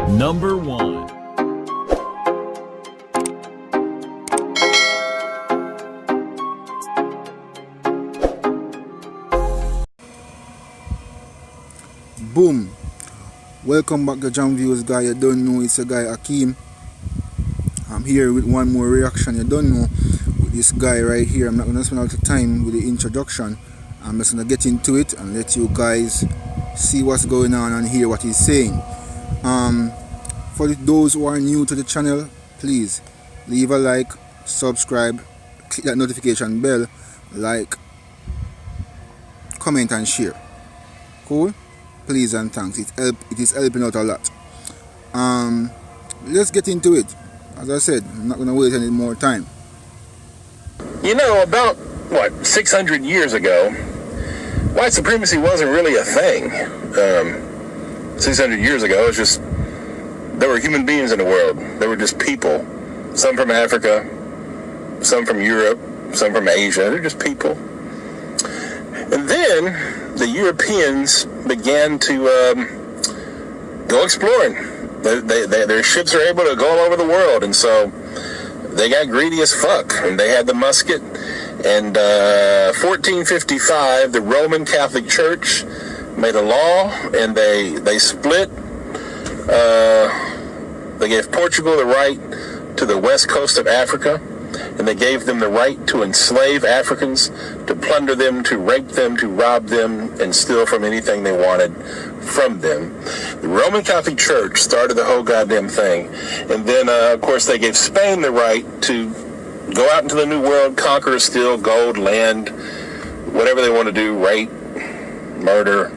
Number 1. Boom. Welcome back to Jam Views, guy. You don't know, it's a guy Akeem. I'm here with one more reaction. You don't know, with this guy right here. I'm not going to spend a lot of time with the introduction. I'm just going to get into it and let you guys see what's going on and hear what he's saying. For those who are new to the channel, please leave a like, subscribe, click that notification bell, like, comment and share. Cool? Please and thanks. It is helping out a lot. Let's get into it. As I said, I'm not going to waste any more time. You know, about, 600 years ago, white supremacy wasn't really a thing. 600 years ago, it was just, there were human beings in the world. There were just people. Some from Africa, some from Europe, some from Asia. They're just people. And then the Europeans began to go exploring. Their ships are able to go all over the world, and so they got greedy as fuck. And they had the musket. And 1455, the Roman Catholic Church made a law, and they split. They gave Portugal the right to the west coast of Africa, and they gave them the right to enslave Africans, to plunder them, to rape them, to rob them, and steal from anything they wanted from them. The Roman Catholic Church started the whole goddamn thing. And then, of course, they gave Spain the right to go out into the New World, conquer, steal gold, land, whatever they want to do, rape, murder.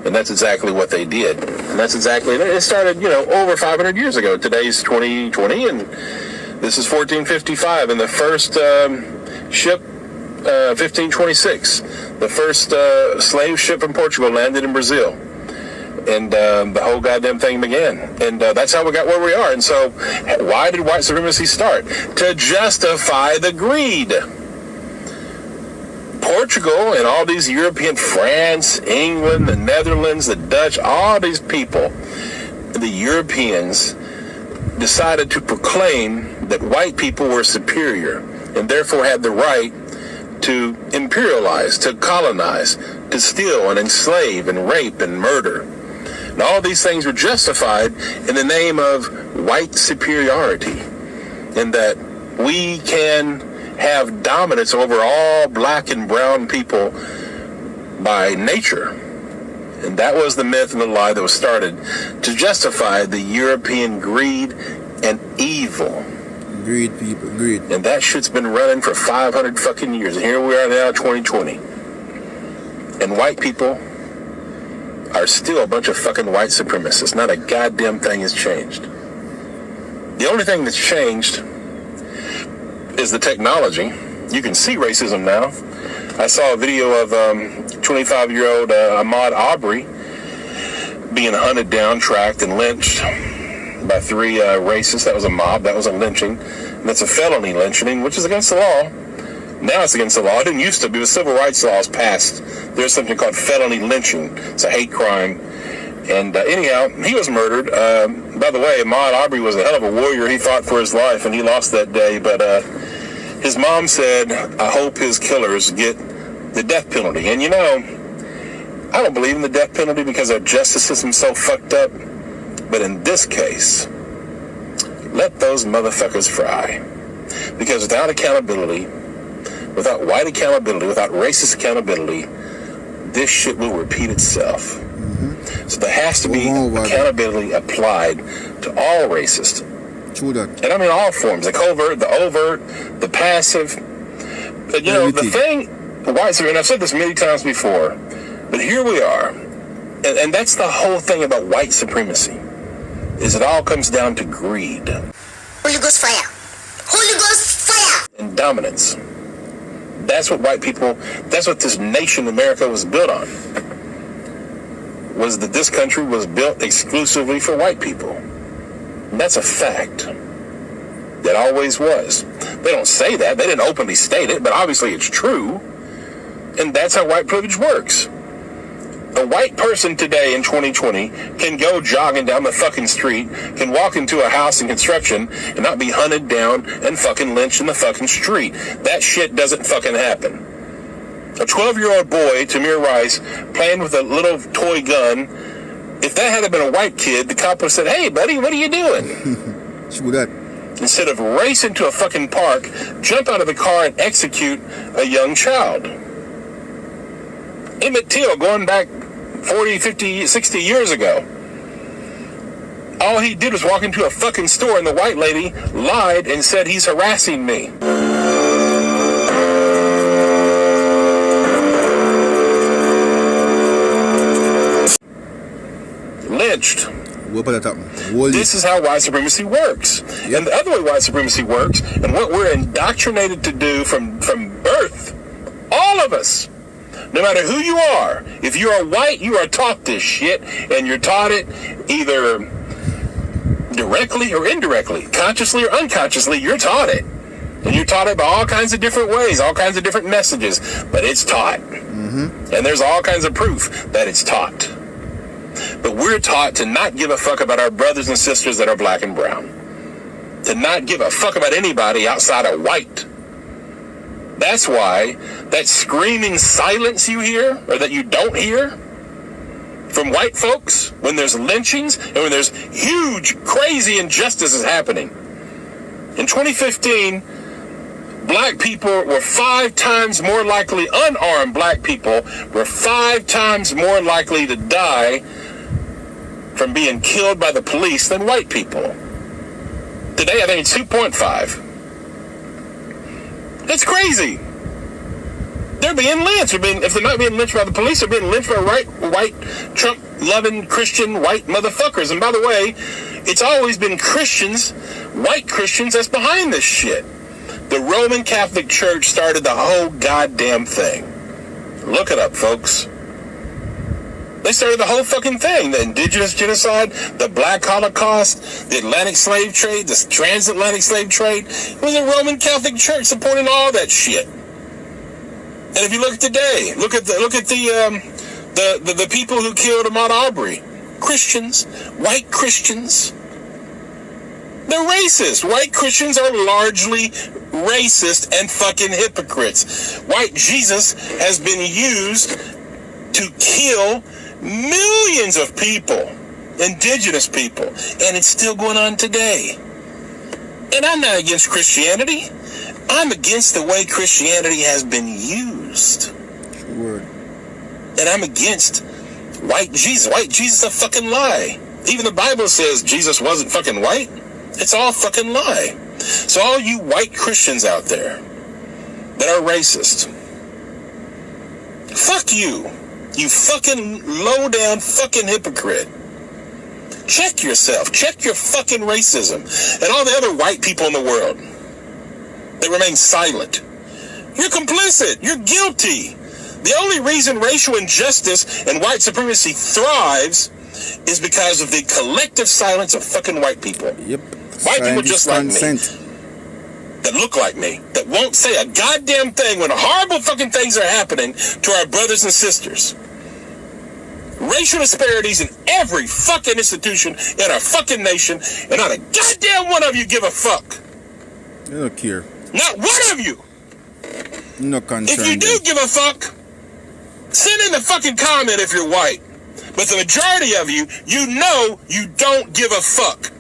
And that's exactly what they did. And that's exactly, it started, over 500 years ago. Today's 2020, and this is 1455. And the first ship, 1526, the first slave ship from Portugal landed in Brazil. And the whole goddamn thing began. And that's how we got where we are. And so, why did white supremacy start? To justify the greed. Portugal and all these European, France, England, the Netherlands, the Dutch, all these people, the Europeans decided to proclaim that white people were superior and therefore had the right to imperialize, to colonize, to steal and enslave and rape and murder. And all these things were justified in the name of white superiority, in that we can have dominance over all black and brown people by nature. And that was the myth and the lie that was started to justify the European greed and evil. Greed, people, greed. And that shit's been running for 500 fucking years. And here we are now, 2020. And white people are still a bunch of fucking white supremacists. Not a goddamn thing has changed. The only thing that's changed is the technology. You can see racism now. I saw a video of 25-year-old Ahmaud Arbery being hunted down, tracked, and lynched by 3 racists. That was a mob. That was a lynching. And that's a felony lynching, which is against the law. Now it's against the law. It didn't used to be. The civil rights laws passed. There's something called felony lynching. It's a hate crime. And anyhow, he was murdered. By the way, Ahmaud Arbery was a hell of a warrior. He fought for his life, and he lost that day. But his mom said, I hope his killers get the death penalty. And I don't believe in the death penalty because our justice system's so fucked up. But in this case, let those motherfuckers fry. Because without accountability, without white accountability, without racist accountability, this shit will repeat itself. So there has to be accountability applied to all racists. True that. And I mean all forms, the covert, the overt, the passive. But the thing, white supremacy, and I've said this many times before, but here we are. And that's the whole thing about white supremacy, is it all comes down to greed. Holy Ghost fire. Holy Ghost fire. And dominance. That's what that's what this nation, America, was built on. Was that this country was built exclusively for white people. And that's a fact. That always was. They don't say that. They didn't openly state it, but obviously it's true. And that's how white privilege works. A white person today in 2020 can go jogging down the fucking street, can walk into a house in construction and not be hunted down and fucking lynched in the fucking street. That shit doesn't fucking happen. A 12-year-old boy, Tamir Rice, playing with a little toy gun, if that had been a white kid, the cop would have said, "Hey, buddy, what are you doing?" Shoot that. Instead of racing to a fucking park, jump out of the car and execute a young child. Emmett Till, going back 40, 50, 60 years ago. All he did was walk into a fucking store and the white lady lied and said he's harassing me. Lynched. This is how white supremacy works. Yep. And the other way white supremacy works, and what we're indoctrinated to do from birth, all of us, no matter who you are, if you are white, you are taught this shit, and you're taught it either directly or indirectly, consciously or unconsciously, you're taught it. And you're taught it by all kinds of different ways, all kinds of different messages, but it's taught. Mm-hmm. And there's all kinds of proof that it's taught. But we're taught to not give a fuck about our brothers and sisters that are black and brown. To not give a fuck about anybody outside of white. That's why that screaming silence you hear, or that you don't hear, from white folks, when there's lynchings, and when there's huge, crazy injustices happening. In 2015, black people were 5 times more likely, unarmed black people were 5 times more likely to die from being killed by the police than white people. Today, I think it's 2.5. That's crazy. They're being lynched. If they're not being lynched by the police, they're being lynched by white Trump-loving Christian white motherfuckers. And by the way, it's always been Christians, white Christians, that's behind this shit. The Roman Catholic Church started the whole goddamn thing. Look it up, folks. They started the whole fucking thing. The indigenous genocide, the black Holocaust, the Atlantic slave trade, the transatlantic slave trade. It was the Roman Catholic Church supporting all that shit. And if you look at today, look at the people who killed Ahmaud Arbery. Christians, white Christians. They're racist. White Christians are largely racist and fucking hypocrites. White Jesus has been used to kill millions of people, indigenous people, and it's still going on today. And I'm not against Christianity. I'm against the way Christianity has been used. Word. And I'm against white Jesus. White Jesus is a fucking lie. Even the Bible says Jesus wasn't fucking white. It's all fucking lie. So all you white Christians out there that are racist, fuck you. You fucking low-down fucking hypocrite. Check yourself. Check your fucking racism. And all the other white people in the world that remain silent. You're complicit. You're guilty. The only reason racial injustice and white supremacy thrives is because of the collective silence of fucking white people. Yep. White people just like me, that look like me, that won't say a goddamn thing when horrible fucking things are happening to our brothers and sisters. Racial disparities in every fucking institution in our fucking nation, and not a goddamn one of you give a fuck. You don't care. Not one of you. No concern. If you do give a fuck, send in the fucking comment if you're white. But the majority of you, you know you don't give a fuck.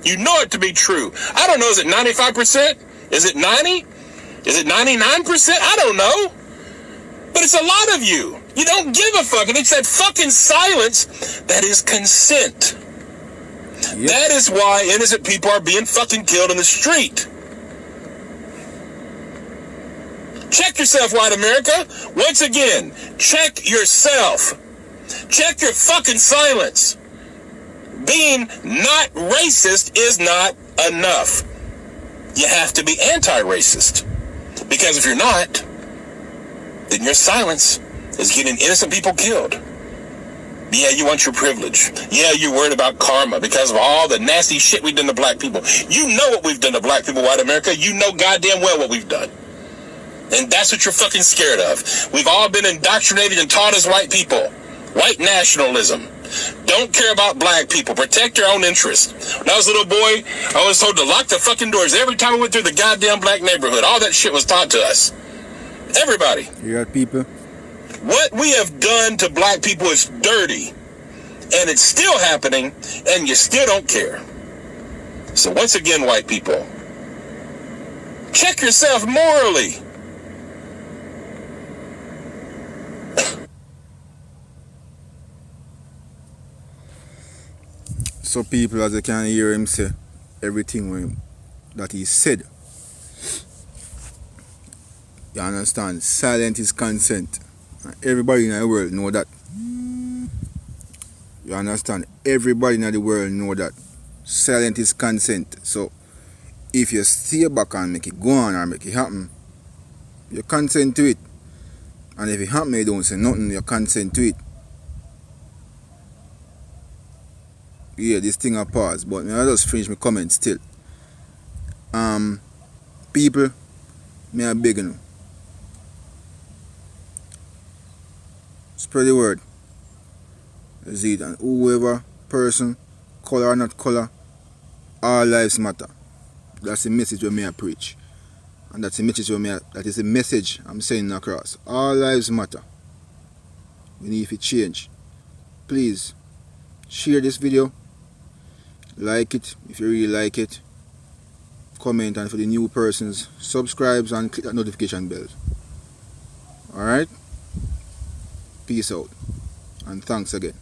You know it to be true. I don't know, is it 95%? Is it 90? Is it 99%? I don't know. But it's a lot of you. You don't give a fuck. And it's that fucking silence that is consent. Yep. That is why innocent people are being fucking killed in the street. Check yourself, white America. Once again, check yourself. Check your fucking silence. Being not racist is not enough. You have to be anti-racist. Because if you're not, then your silence is getting innocent people killed. Yeah, you want your privilege. Yeah, you're worried about karma because of all the nasty shit we've done to black people. You know what we've done to black people, white America. You know goddamn well what we've done. And that's what you're fucking scared of. We've all been indoctrinated and taught as white people. White nationalism. Don't care about black people. Protect your own interests. When I was a little boy, I was told to lock the fucking doors every time we went through the goddamn black neighborhood. All that shit was taught to us. Everybody. You got people? What we have done to black people is dirty. And it's still happening, and you still don't care. So once again, white people, check yourself morally. So people, as you can hear him say, everything that he said. You understand? Silent is consent. And everybody in the world know that. You understand? Everybody in the world know that. Silent is consent. So if you stay back and make it go on or make it happen, you consent to it. And if it happen, you don't say nothing, you consent to it. Yeah, this thing a pause, but I just finish my comment still. People, me I beg you, spread the word. Is it? And whoever person, color or not color, all lives matter. That's the message we I preach, and that's the message that is the message I'm saying across. All lives matter. We need to change. Please share this video. Like it if you really like it. Comment, and for the new persons, subscribe and click that notification bell. Alright? Peace out. And thanks again.